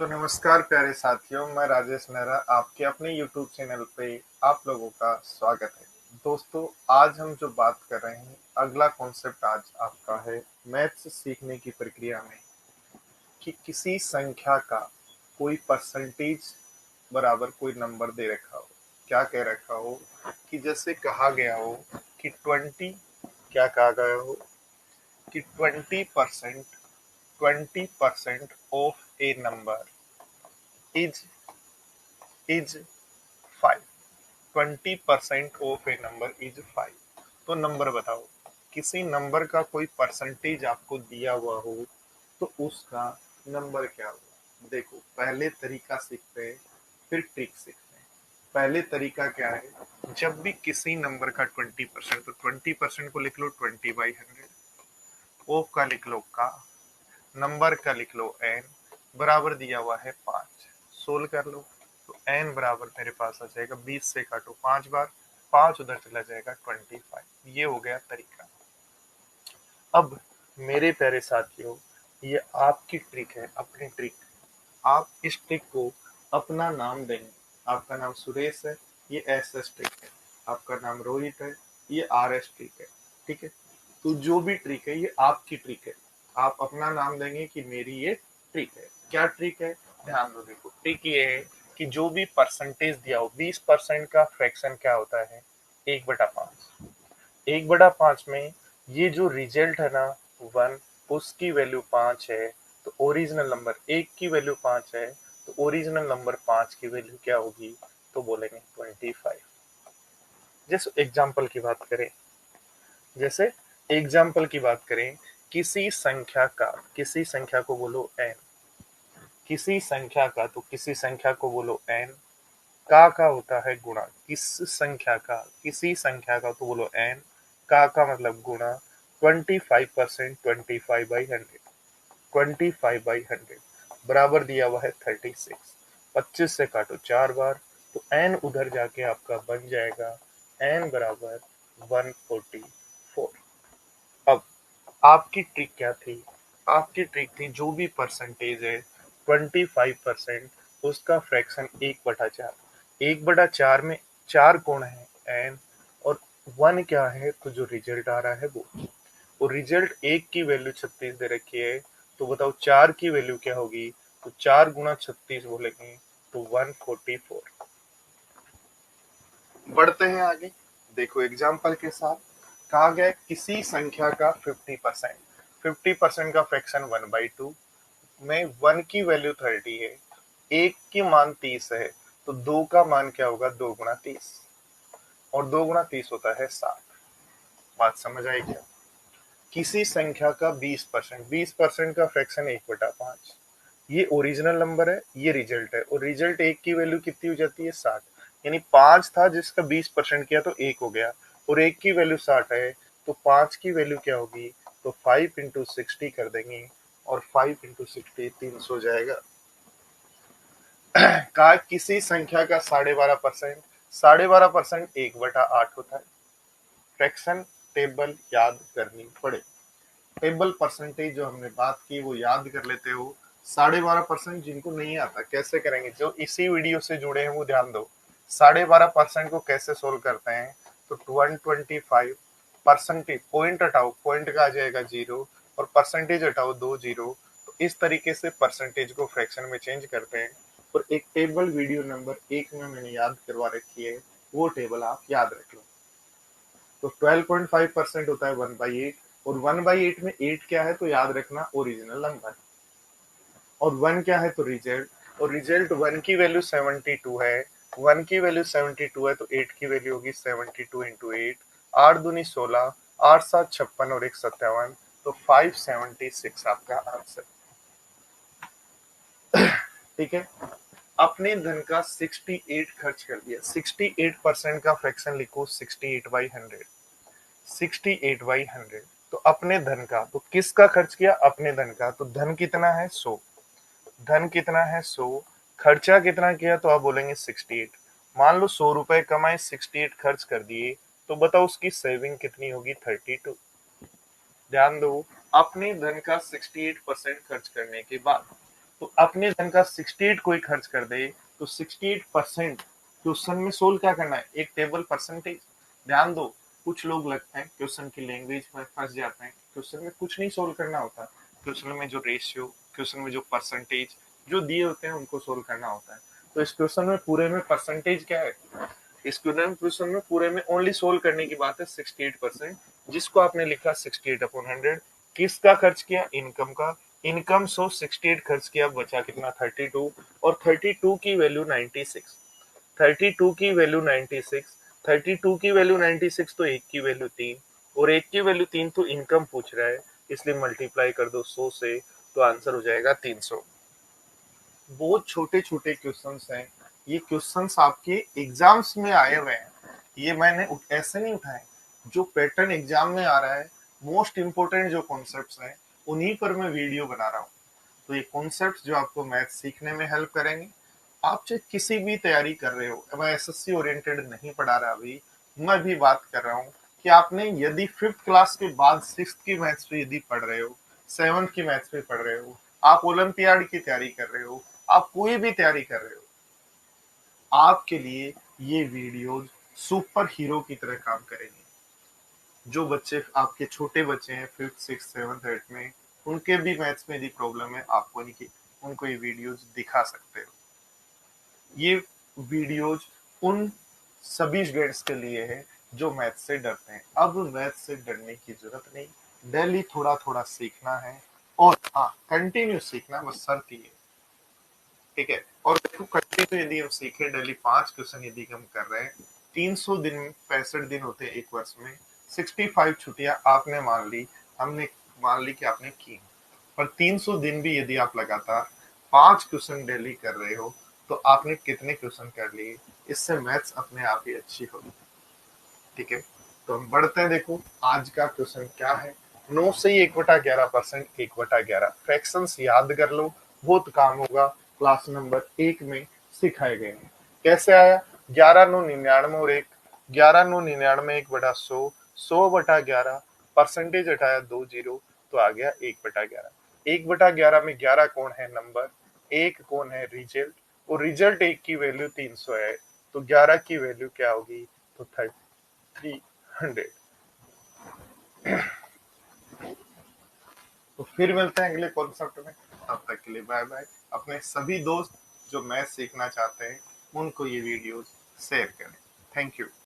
तो नमस्कार प्यारे साथियों, मैं राजेश मेहरा आपके अपने YouTube चैनल पे आप लोगों का स्वागत है। दोस्तों, आज हम जो बात कर रहे हैं, अगला कॉन्सेप्ट आज आपका है मैथ्स सीखने की प्रक्रिया में कि किसी संख्या का कोई परसेंटेज बराबर कोई नंबर दे रखा हो। क्या कह रखा हो कि जैसे कहा गया हो कि 20, क्या कहा गया हो कि 20% of A number is is 5। 20% of A number is 5। तो नंबर बताओ, किसी नंबर का कोई परसेंटेज आपको दिया हुआ हो तो उसका नंबर क्या होगा। देखो, पहले तरीका सीखते हैं, फिर ट्रिक सीखते हैं। पहले तरीका क्या है, जब भी किसी नंबर का 20%, तो 20% को लिख लो 20/100, ऑफ का लिख लो का, नंबर का लिख लो n, बराबर दिया हुआ है 5। सोल्व कर लो तो n बराबर मेरे पास आ जाएगा, 20 से काटो 5 बार, 5 उधर चला जाएगा 25। ये हो गया तरीका। अब मेरे प्यारे साथियों, ये आपकी ट्रिक है, अपनी ट्रिक। आप इस ट्रिक को अपना नाम देंगे। आपका नाम सुरेश है, ये SS ट्रिक है। आपका नाम रोहित है, ये RS ट्रिक है। ठीक है, तो जो भी ट्रिक है ये आपकी ट्रिक है। आप अपना नाम देंगे कि मेरी ये ट्रिक है। क्या ट्रिक है, ध्यान दो। देखो, ट्रिक ये है कि जो भी परसेंटेज दिया हो, 20% का फ्रैक्शन क्या होता है, 1/5। 1/5 में ये जो रिजल्ट है ना 1, उसकी वैल्यू 5 है, तो ओरिजिनल नंबर 1 की वैल्यू 5 है, तो ओरिजिनल नंबर 5 की वैल्यू क्या होगी, तो बोलेंगे 25। जैसे एग्जाम्पल की बात करें, किसी संख्या को बोलो n, किसी संख्या का, तो किसी संख्या को बोलो n, का होता है गुणा, किसी संख्या का तो बोलो n, का मतलब गुणा 25%, 25/100, 25/100 बराबर दिया हुआ है 36। 25 से काटो 4 बार, तो n उधर जाके आपका बन जाएगा n बराबर 144। अब आपकी ट्रिक क्या थी, आपकी ट्रिक थी जो भी परसेंटेज है 25%, उसका फ्रैक्शन 1/4। 1/4 में 4 कौन है, एन, और 1 क्या है, तो जो रिजल्ट आ रहा है वो। और रिजल्ट 1 की वैल्यू 36 दे रखी है, तो बताओ 4 की वैल्यू क्या होगी, तो 4 गुना 36 बोलेंगे तो 144। बढ़ते हैं आगे। देखो एग्जाम्पल के साथ, कहा गया किसी संख्या का 50%, 50% का फ्रैक्शन 1/2 में 1 की वैल्यू 30 है, 1 की मान 30 है, तो 2 का मान क्या होगा, 2 गुना 30, और 2 गुना 30 होता है 60। बात समझ आई क्या। किसी संख्या का 20%, 20% का फ्रैक्शन 1/5, ये ओरिजिनल नंबर है, ये रिजल्ट है, और रिजल्ट 1 की वैल्यू कितनी हो जाती है, 60। यानी 5 था जिसका 20% किया तो 1 हो गया, और 1 की वैल्यू 60 है, तो 5 की वैल्यू क्या होगी, तो 5 इंटू 60 कर देंगे, और 5 इंटू 60 300 जाएगा। कहा किसी संख्या का 12.5%, 12.5% 1/8 होता है। फ्रैक्शन टेबल याद करनी पड़े। टेबल परसेंटेज जो हमने बात की वो याद कर लेते हो। 12.5%, जिनको नहीं आता कैसे करेंगे, जो इसी वीडियो से जुड़े हैं वो ध्यान दो। 12.5% को कैसे सोल्व करते हैं, तो 125 परसेंटेज, पॉइंट हटाओ, पॉइंट का आ जाएगा 0, और परसेंटेज हटाओ 2 0। तो इस तरीके से परसेंटेज को फ्रैक्शन में चेंज करते हैं। और एक टेबल वीडियो नंबर 1 में मैंने याद करवा रखी है, वो टेबल आप याद रख लो। तो 12.5% होता है 1/8, और 1/8 में 8 क्या है, तो याद रखना ओरिजिनल नंबर, और 1 क्या है, तो रिजल्ट, और रिजल्ट 1 की वैल्यू 72 है, 1 की वैल्यू 72 है, तो 8 की वैल्यू होगी 72 इंटू 8, 8 दूनी 16, 8 7 56 और 1 57, तो 576 आपका आंसर। ठीक है, अपने धन का 68 खर्च कर दिया। 68% का फ्रैक्शन लिखो 68/100, 68/100। तो अपने धन का, तो किसका खर्च किया, अपने धन का, तो धन कितना है 100, धन कितना है 100, खर्चा कितना किया, तो आप बोलेंगे 68। मान लो 100 रुपए कमाए, 68 खर्च कर दिए, तो बताओ उसकी सेविंग कितनी होगी, 32। ध्यान दो, अपने धन का 68% खर्च करने के बाद, तो अपने धन का 68 कोई खर्च कर दे तो 68% क्वेश्चन में सोल्व क्या करना है, एक टेबल परसेंटेज। ध्यान दो, कुछ लोग लगते हैं क्वेश्चन की लैंग्वेज में फंस जाते हैं, क्वेश्चन में कुछ नहीं सोल्व करना होता, क्वेश्चन में जो रेशियो, क्वेश्चन में जो परसेंटेज जो दिए होते हैं उनको सोल्व करना होता है। तो इस क्वेश्चन में पूरे में परसेंटेज क्या है, इस क्वेश्चन में पूरे में ओनली सोल्व करने की बात है 68%, जिसको आपने लिखा 68/100। किसका खर्च किया, इनकम का। इनकम 68 खर्च किया, बचा कितना 32, और 32 की वैल्यू 96। 32 की वैल्यू 96, 32 की वैल्यू 96, तो एक की वैल्यू 3, और एक की वैल्यू 3 तो इनकम पूछ रहा है, इसलिए मल्टीप्लाई कर दो 100 से, तो आंसर हो जाएगा 300। बहुत छोटे छोटे क्वेश्चंस हैं, ये क्वेश्चंस आपके एग्जाम्स में आए हुए हैं, ये मैंने ऐसे नहीं उठाए, जो पैटर्न एग्जाम में आ रहा है, मोस्ट इंपोर्टेंट जो कॉन्सेप्ट्स हैं उन्हीं पर मैं वीडियो बना रहा हूँ। तो ये कॉन्सेप्ट्स जो आपको मैथ सीखने में हेल्प करेंगे। आप चाहे किसी भी तैयारी कर रहे हो, मैं एसएससी ओरिएंटेड नहीं पढ़ा रहा अभी, मैं भी बात कर रहा हूँ कि आपने यदि 5th क्लास के बाद 6th की मैथ्स भी यदि पढ़ रहे हो, 7th की मैथ्स भी पढ़ रहे हो, आप ओलंपियाड की तैयारी कर रहे हो, आप कोई भी तैयारी कर रहे हो, आपके लिए ये वीडियोज सुपर हीरो की तरह काम करेंगे। जो बच्चे आपके छोटे बच्चे हैं 5th 6th 7th 8th में, उनके भी मैथ्स में यदि प्रॉब्लम है, आपको इनकी उनको ये वीडियोज दिखा सकते हो। ये वीडियोज उन सभी स्टूडेंट्स के लिए है जो मैथ से डरते हैं। अब मैथ से डरने की जरूरत नहीं, डेली थोड़ा थोड़ा सीखना है, और हाँ कंटिन्यू सीखना, बस शर्त ये, ठीक है। और देखो कंटिन्यू यदि हम सीखे, डेली 5 क्वेश्चन यदि हम कर रहे हैं, 300 दिन, 65 दिन होते हैं एक वर्ष में, 65 छुट्टियां आपने मान ली, हमने मान ली कि आपने की, पर 300 दिन भी यदि आप लगातार 5 क्वेश्चन डेली कर रहे हो, तो आपने कितने क्वेश्चन कर लिए, इससे मैथ्स अपने आप ही अच्छी होगी, ठीक है। तो हम बढ़ते हैं, देखो आज का क्वेश्चन क्या है। 9 से ही 1/11%, 1/11 फ्रैक्शंस याद कर लो, बहुत काम होगा, क्लास नंबर 1 में सिखाए गए हैं। कैसे आया, 11×9 99 और 1, 11×9 99 1/100, 100/11, परसेंटेज हटाया 2 जीरो, तो आ गया 1/11। 1/11 में 11 कौन है नंबर, एक कौन है रिजल्ट, और रिजल्ट एक की वैल्यू 300 है, तो 11 की वैल्यू क्या होगी, तो 300। तो फिर मिलते हैं अगले कॉन्सेप्ट में, तब तक के लिए बाय बाय। अपने सभी दोस्त जो मैथ सीखना चाहते हैं उनको ये वीडियोस शेयर करें। Thank you.